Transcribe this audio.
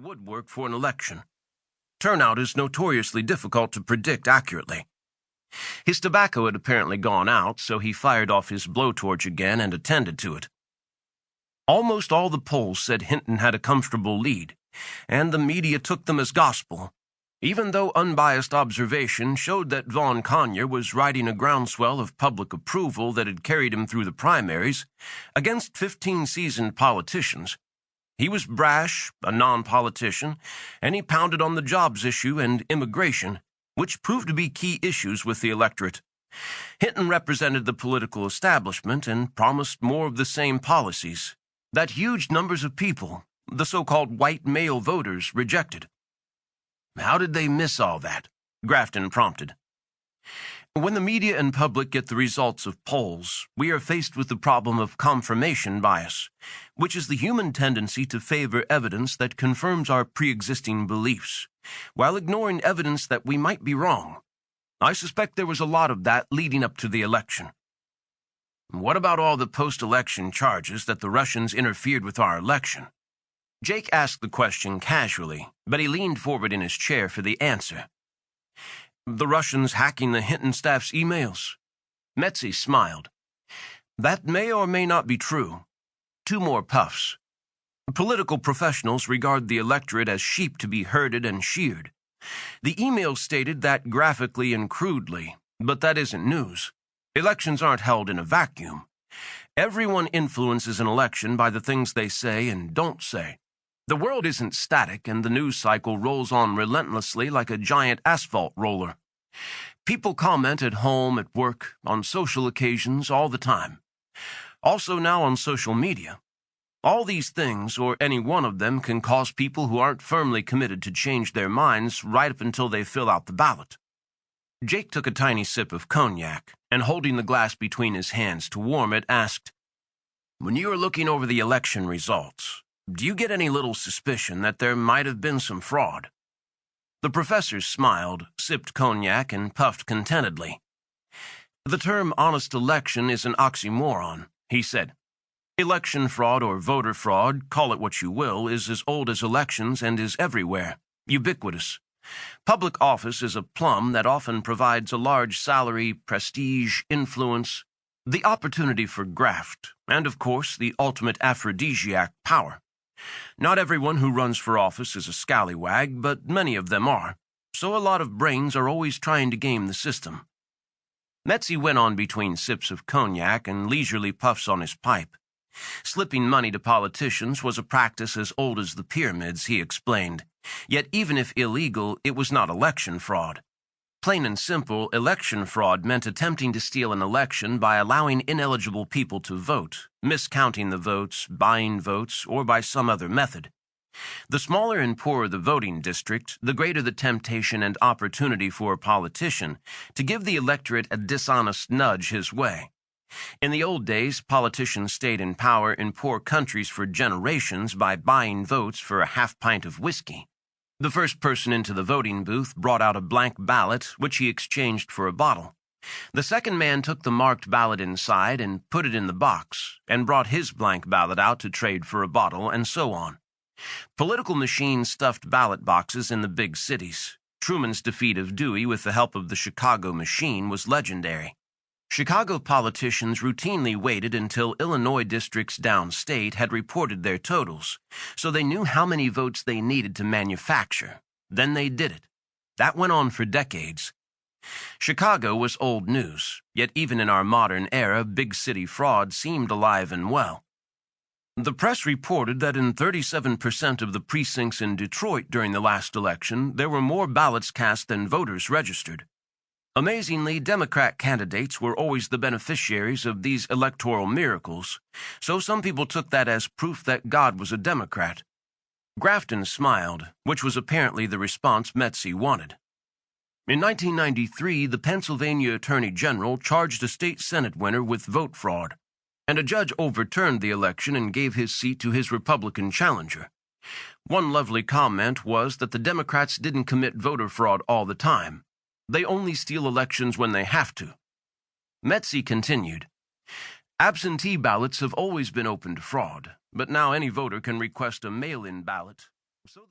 woodwork for an election. Turnout is notoriously difficult to predict accurately. His tobacco had apparently gone out, so he fired off his blowtorch again and attended to it. Almost all the polls said Hinton had a comfortable lead, and the media took them as gospel, even though unbiased observation showed that Vaughn Conyer was riding a groundswell of public approval that had carried him through the primaries against 15 seasoned politicians. He was brash, a non-politician, and he pounded on the jobs issue and immigration, which proved to be key issues with the electorate. Hinton represented the political establishment and promised more of the same policies that huge numbers of people, the so-called white male voters, rejected. How did they miss all that? Grafton prompted. When the media and public get the results of polls, we are faced with the problem of confirmation bias, which is the human tendency to favor evidence that confirms our pre-existing beliefs, while ignoring evidence that we might be wrong. I suspect there was a lot of that leading up to the election. What about all the post-election charges that the Russians interfered with our election? Jake asked the question casually, but he leaned forward in his chair for the answer. The Russians hacking the Hinton staff's emails. Metzi smiled. That may or may not be true. 2 more puffs. Political professionals regard the electorate as sheep to be herded and sheared. The email stated that graphically and crudely, but that isn't news. Elections aren't held in a vacuum. Everyone influences an election by the things they say and don't say. The world isn't static, and the news cycle rolls on relentlessly like a giant asphalt roller. People comment at home, at work, on social occasions all the time. Also now on social media. All these things, or any one of them, can cause people who aren't firmly committed to change their minds right up until they fill out the ballot. Jake took a tiny sip of cognac, and holding the glass between his hands to warm it, asked, "When you were looking over the election results, do you get any little suspicion that there might have been some fraud?" The professor smiled, sipped cognac, and puffed contentedly. "The term honest election is an oxymoron," he said. "Election fraud or voter fraud, call it what you will, is as old as elections and is everywhere, ubiquitous. Public office is a plum that often provides a large salary, prestige, influence, the opportunity for graft, and of course the ultimate aphrodisiac, power. Not everyone who runs for office is a scallywag, but many of them are, so a lot of brains are always trying to game the system." Metzi went on between sips of cognac and leisurely puffs on his pipe. Slipping money to politicians was a practice as old as the pyramids, he explained. Yet even if illegal, it was not election fraud. Plain and simple, election fraud meant attempting to steal an election by allowing ineligible people to vote, miscounting the votes, buying votes, or by some other method. The smaller and poorer the voting district, the greater the temptation and opportunity for a politician to give the electorate a dishonest nudge his way. In the old days, politicians stayed in power in poor countries for generations by buying votes for a half pint of whiskey. The first person into the voting booth brought out a blank ballot, which he exchanged for a bottle. The second man took the marked ballot inside and put it in the box, and brought his blank ballot out to trade for a bottle, and so on. Political machines stuffed ballot boxes in the big cities. Truman's defeat of Dewey with the help of the Chicago machine was legendary. Chicago politicians routinely waited until Illinois districts downstate had reported their totals, so they knew how many votes they needed to manufacture. Then they did it. That went on for decades. Chicago was old news, yet even in our modern era, big city fraud seemed alive and well. The press reported that in 37% of the precincts in Detroit during the last election, there were more ballots cast than voters registered. Amazingly, Democrat candidates were always the beneficiaries of these electoral miracles, so some people took that as proof that God was a Democrat. Grafton smiled, which was apparently the response Metzi wanted. In 1993, the Pennsylvania Attorney General charged a state Senate winner with vote fraud, and a judge overturned the election and gave his seat to his Republican challenger. One lovely comment was that the Democrats didn't commit voter fraud all the time. They only steal elections when they have to. Metzi continued, "Absentee ballots have always been open to fraud, but now any voter can request a mail-in ballot. So the